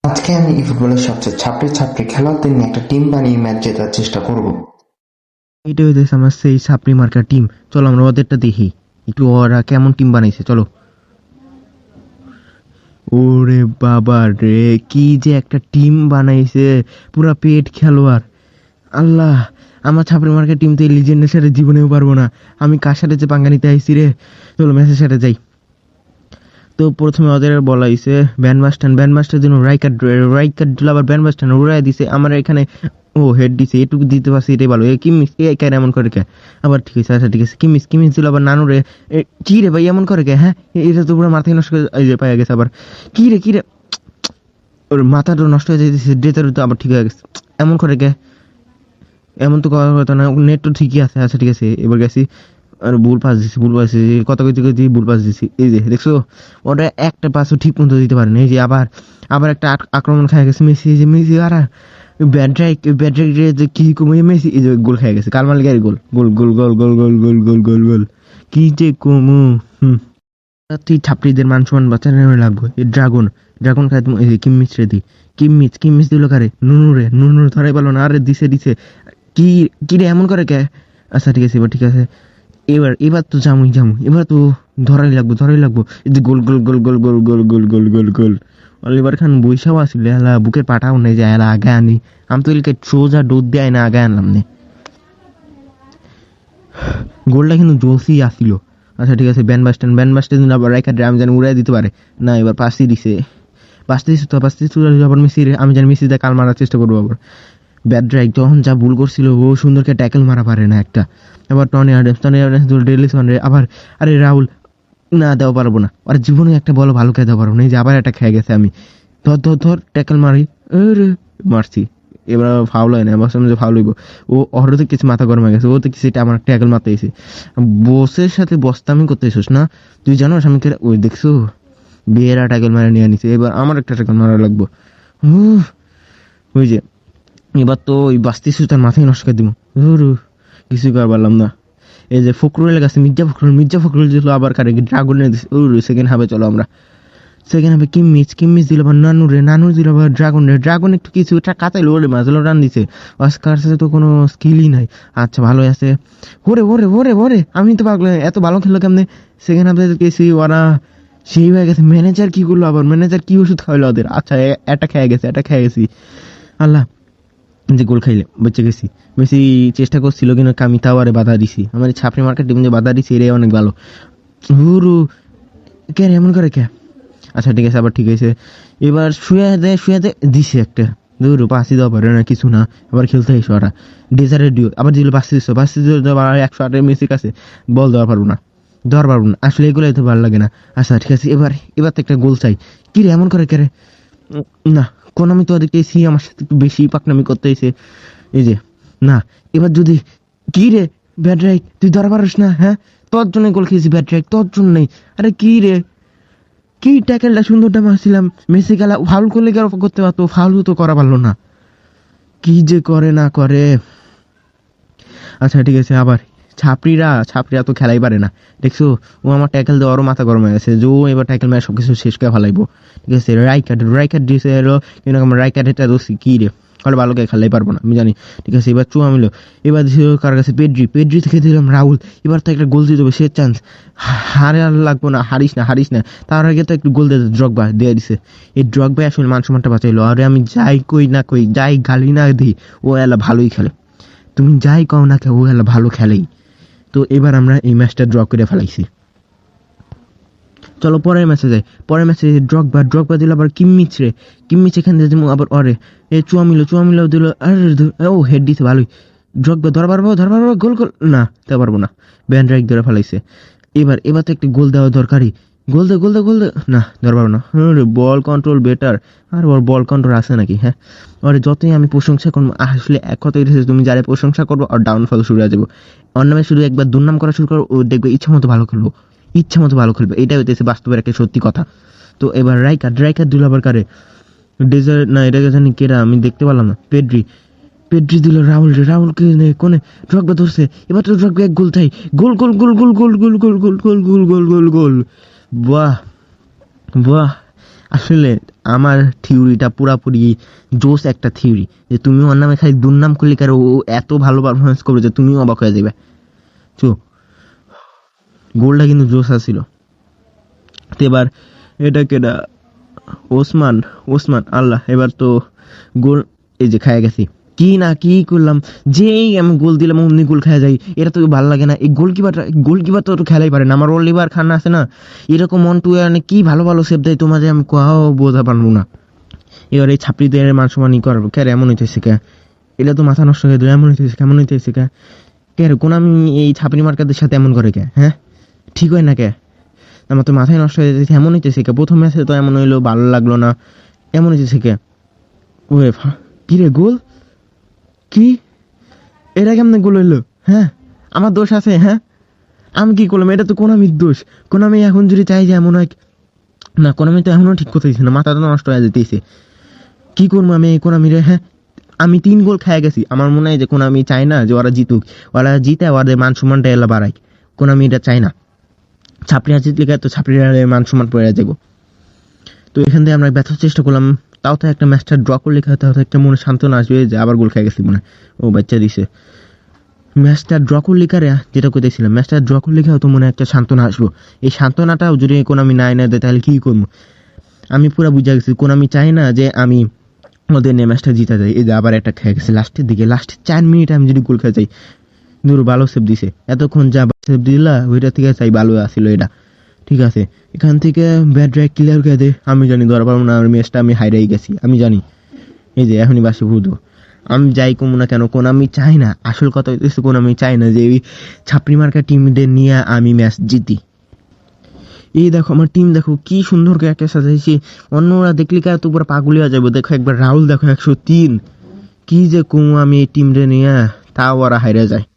আজকে আমি ফুটবলের সবচেয়ে ছাপড়ি ছাপড়ি খেলোয়াড়দের নিয়ে একটা টিম বানিয়ে ম্যাচ জেতার চেষ্টা করব। এইটা হইতেছে আমার সেই সাপড়ি মার্কা টিম। চলো আমরা ওদেরটা দেখি একটু, ওরা কেমন টিম বানাইছে। চলো। ওরে বাবা রে, কি যে একটা টিম বানাইছে, পুরা পেট খেলোয়াড়। আল্লাহ, আমার ছাপড়ি মার্কা টিম তো এই লিজেন্ডের সাথে জীবনেও পারবো না। আমি কার সাথে যে পাঙ্গা নিতে আইছি রে। চলো ম্যাচের সাথে যাই। তো প্রথমে ওদের বলা হয়েছে ব্যান্ডমাস্টার জন্য রাইকার দিল, আবার ব্যান্ডমাস্টার উড়াই দিছে আমার এখানে। ও হেড দিছে, এটুকু দিতে পারছি, এটাই ভালো। কিমিস কেন এমন করে কে? আবার ঠিক আছে, আচ্ছা ঠিক আছে। কিমিস দিল আবার নানুরে। কি রে ভাই এমন করে কে? হ্যাঁ, এটা তো পুরো মাথায় নষ্ট পাওয়া গেছে। আবার কি রে ওর মাথাটা নষ্ট হয়ে যাইতেছে, ডেটার তো আবার ঠিক হয়ে গেছে। এমন করে কে? এমন তো করার কথা না, নেট তো ঠিকই আছে। আচ্ছা ঠিক আছে, এবার গেছি। আর ভুল পাস দিছি কত কিছু ভুল পাস দিছি। এই যে দেখছো, ওটা একটা পাসও ঠিক মতো দিতে পারে না। এই যে আবার একটা আক্রমণ খাই গেছে মেসি। এই যে মেসি আর ব্যাড্রাইক যে কি কমে মেসি, এই যে গোল খাই গেছে। কালমাল গাড়ি গোল গোল গোল গোল গোল গোল গোল গোল গোল গোল কি যে কমু। তুই ছাপড়িদের মান সম্মান বাঁচানো লাগবে। এই ড্রাগন খাই তুমি। এই যে কিম্মিচ রে দি, কিম্মিচ দিল কারে? নুনু ধরাই পারলো না। আরে দিছে কি কি রে এমন করে কে? আচ্ছা ঠিক আছে, এবার ঠিক আছে। এবার তো জামুই এবার তো ধরাই লাগবো। এই যে গোল গোল গোল গোল গোল গোল গোল গোল গোল গোল অলিভার খান বৈশাও আসিল, এলা বুকের পাটাও নেই যে এলা আগে আনি। আমি তো এলকে সোজা ডোদ দেয় না, আগে আনলাম নে। গোলটা কিন্তু জোসই আসিল। আচ্ছা ঠিক আছে, ব্যান্ডবাস্টার দিন আবার রাইকার আমি জানি উড়াই দিতে পারে না। এবার পাশে দিছে আবার মেসি। আমি জানি মেসি দিয়ে কাল মারার চেষ্টা করবো আবার। ব্যাড্রাইক যখন যা ভুল করছিল, ও সুন্দরকে ট্যাকেল মারা পারে না একটা। আবার টনি আডামস ডেলিসন রে আবার। আরে রাহুল না, দেওয়া পারবো না। আর জীবনে একটা বলো ভালো খেয়ে দেওয়া পারবো না। এই যে আবার একটা খেয়ে গেছে। আমি ধর ট্যাকেল মারি, মারছি। এবার ফাউল হয় না, আমার সামনে যে ফাউল হইব। ওর তো কিছু মাথা গরম হয়ে গেছে। ও তো কিছু আমার ট্যাকেল মারতে এসে বসের সাথে বস্তামি করতে এসোস না তুই, জানো আমি ওই দেখছো বিয়েরা ট্যাকেল মারা নিয়ে নিছে। এবার আমার একটা ট্যাকেল মারা লাগবো। ওই যে এবার তো ওই বাস্তি সুতার মাথায় নষ্ট করে দিব। কিছুই করা পারলাম না। এই যে ফখরুলের কাছে মির্জা ফখরুল দিল আবার কারে ড্রাগনের সেকেন্ড হাফে। চলো আমরা সেকেন্ড হাফে কিম্মিচ দিল আবার নানুর দিল আবার ড্রাগন একটু কিছু কাঁচাইলো। ওরে মাঝলো রান দিছে। অস্কার সাথে তো কোনো স্কিলই নাই। আচ্ছা ভালো আছে। ওরে আমি তো পাগল, এত ভালো খেললো কেমনে? সেকেন্ড হাফে গেছি, ওরা সেই হয়ে গেছে। ম্যানেজার কি করলো আবার? ম্যানেজার কি ওষুধ খাওয়াইলো ওদের? আচ্ছা এটা খেয়ে গেছি। আল্লাহ, যে গোল খাইলে বেঁচে গেছি। মেসি চেষ্টা করছিল কিনা, আমি তাও আরে বাধা দিছি। আমার ছাপড়ি মার্কেট টিম যে বাধা দিছি, এরাই অনেক ভালো। কে এমন করে কে? আচ্ছা ঠিক আছে, আবার ঠিক আছে। এবার শুয়ে দেয় দিছে একটা। পাঁচি দেওয়া পারে না, কিছু না। আবার খেলতে এসো ওরা ডেজারের ডিও আবার দিল পাঁচি 108 মেসির কাছে বল দেওয়া পারবো না। আসলে এগুলো তো ভালো লাগে না। আচ্ছা ঠিক আছে, এবার তো একটা গোল চাই। কি রে এমন করে কে রে? না, কোন আমি তো দেখতেছি আমার সাথে একটু বেশি পাকনামি করতে এসে। এই যে না, এবার যদি কি রে ব্যাডরাইক, তুই ধরা পারিস না? হ্যাঁ, তোর জন্য গোল খেয়েছি ব্যাডরাইক, তোর জন্যই। আরে কি রে, কি ট্যাকেলটা সুন্দরটা মারছিলাম। মেসি খেলা ফাউল করলে কি করতে পারতো? ফাউল তো করা পারলো না। কি যে করে না করে। আচ্ছা ঠিক আছে, আবার ছাপড়িরা তো খেলাই পারে না। দেখছো, ও আমার ট্যাকেল দেওয়ারও মাথা গরম হয়ে গেছে। যে ও এবার ট্যাকেল ম্যাচ সবকিছু শেষ করে ফেলাইবো। ঠিক আছে, রাইকার দিয়েছে এলো, কিন্তু আমার রাইকার এটা দোষী কি রে? তাহলে ভালো করে খেলাই পারবো না আমি জানি। ঠিক আছে, এবার চুয়ামিলো। এবার দিছিল কার কাছে? পেড্রি থেকে দিলাম রাহুল। এবার তো একটা গোল দিয়ে দেবো, সে চান্স। লাগবো না, হারিস না। তার আগে তো একটু গোল দিয়ে ড্রগবা দিয়ে দিছে। এই ড্রগবা আসলে মান সম্মানটা বাঁচাইলো। আরে আমি যাই কই না কই, যাই গালি না দিই, ও এলা ভালোই খেলে। তুমি যাই কও না কে, ও এলা ভালো খেলেই। তো এবার আমরা এই ম্যাচটা ড্র করে ফেলাইছি। চলো পরের ম্যাচে যাই। পরের ম্যাচে ড্রগবা দিল আবার কিম্মিচ এখান থেকে আবার অরে এ চুয়ামিলো দিল। আরে ও হেড দিতে ভালোই। ড্রগবা ধরা পারবো গোল না, দিতে পারবো না। ব্যান্ডরাইক ধরে ফেলাইছে। এবার তো একটা গোল দেওয়া দরকারি। গোল দে না, ধরা পারবো না। Ball control better. আর ওর বল কন্ট্রোল আছে নাকি? হ্যাঁ, ওরে যতই আমি প্রশংসা করবো, আসলে এক কথা এসেছে, তুমি যারা প্রশংসা করবো আর ডাউনফল শুরু হয়ে যাবো। অন্য ম্যাচ শুধু একবার দুর্নাম করা শুরু করো, ও দেখবে ইচ্ছা মতো ভালো খেলবে। এটাই হইতেছে বাস্তবের একটা সত্যি কথা। তো এবার রাইকার দিল আবার কারে? ডেজার্ট না, এটাকে জানি কেরা, আমি দেখতে পেলাম না। পেড্রি দিল রাহুলকে কোনে ড্রগবা ধরছে। এবার তো ড্রগবা এক গোল চাই। গোল। বাহ, আসলে আমার থিওরিটা পুরাপুরি জোস একটা থিওরি, যে তুমি ওর নামে খালি দুর্নাম করলে কারো ও এত ভালো পারফরমেন্স করবে যে তুমিও অবাক হয়ে যাবে। চো গোলটা কিন্তু জোস আসছিল। তো এবার এটা কেডা, ওসমান আল্লাহ, এবার তো গোল এই যে খায় গেছি। কি না কি করলাম, যেই আমি গোল দিলাম অমনি গোল খাওয়া যাই, এটা তো ভালো লাগে না। এই গোলকিপার তো খেলাই পারে না। আমার অলিভার খান আছে না, এরকম মন টু কি ভালো ভালো সেভ দেয় তোমাদের, আমি কোয়াও বোঝা পারবো না। এবার এই ছাপড়িদের মান সম্মানই করবো কে, এমন হইতেছে কে, এটা তো মাথা নষ্ট হয়ে দেয়, এমন হইতেছে কেমন হইতেছে কে, কে রে কোন আমি এই ছাপড়ি মার্কাদের সাথে এমন করে কে, হ্যাঁ ঠিক হয় না কে, আমার তো মাথায় নষ্ট হয়ে যেতেছে। এমন হইতেছে কে, প্রথম ম্যাচে তো এমন হইলো ভালো লাগলো না, এমন হইতেছে কে। ওরে কি রে গোল, কি এটা কেমনে গোল হইলো, হ্যাঁ আমার দোষ আছে, হ্যাঁ আমি কি করলাম, এটা তো কোনামির দোষ। কোনামি এখন যদি চাই যে এমন হয় না, কোনামি তো এখনো ঠিক করতেছে না, মাথা তো নষ্ট হয়ে যেতেছে। কি করবো আমি এই কোনামিরে, হ্যাঁ আমি 3 গোল খেয়ে গেছি। আমার মনে হয় যে কোনামি চায় না যে ওরা জিতুক, ওরা জিতে ওদের মান সম্মানটা এলা বাড়ায়, কোনামি এটা চায় না। ছাপড়িয়া জিতলে তো ছাপড়িয়া মান সম্মান পড়ে যাবো। তো এখান থেকে আমরা ব্যর্থ চেষ্টা করলাম, তাও তো একটা ম্যাচটা ড্র করলে তাও তো একটা মনে সান্ত্বনা আসবে যে আবার গোল খেয়ে গেছি মনে, ও বাচ্চা দিছে। ম্যাচটা ড্র করলে কারে, যেটা করতেছিলাম ম্যাচটা ড্র করলে হয়তো মনে একটা সান্ত্বনা আসবো। এই সান্ত্বনাটাও যদি কোনামি নাই না দেয় তাহলে কি করবো। আমি পুরো বুঝে গেছি কোনামি চাই না যে আমি ওদের নিয়ে ম্যাচটা জিতা যায়। এই যে আবার একটা খেয়ে গেছে লাস্টের দিকে, লাস্টের 4 মিনিটে আমি যদি গোল খেয়ে যাই। দূর ভালো সেভ দিছে, এতক্ষণ যা সেভ দিলা ওইটা থেকে চাই ভালো আসছিল এটা, ঠিক আছে। এখান থেকে ব্যাট ড্রাইভ ক্লিয়ার করে দে, আমি জানি ধরা পারবো না, আমার ম্যাচটা আমি হাইরাই গেছি আমি জানি। এই যে এখনই বাসে ভুতো, আমি যাই কমু না কেন, কোন আমি চাই না, আসল কথা হইতেছে কোন আমি চাই না যে এই ছাপড়ি মার্কা টিমদের নিয়ে আমি ম্যাচ জিতি। এই দেখো আমার টিম দেখো কি সুন্দর করে একটা সাজাইছি, অন্যরা দেখলে কার তো পুরো পাগলি হয়ে যাবো। দেখো একবার রাহুল দেখো 103, কি যে কমু আমি এই টিমটা নিয়ে, তাও ওরা হাইরে যায়।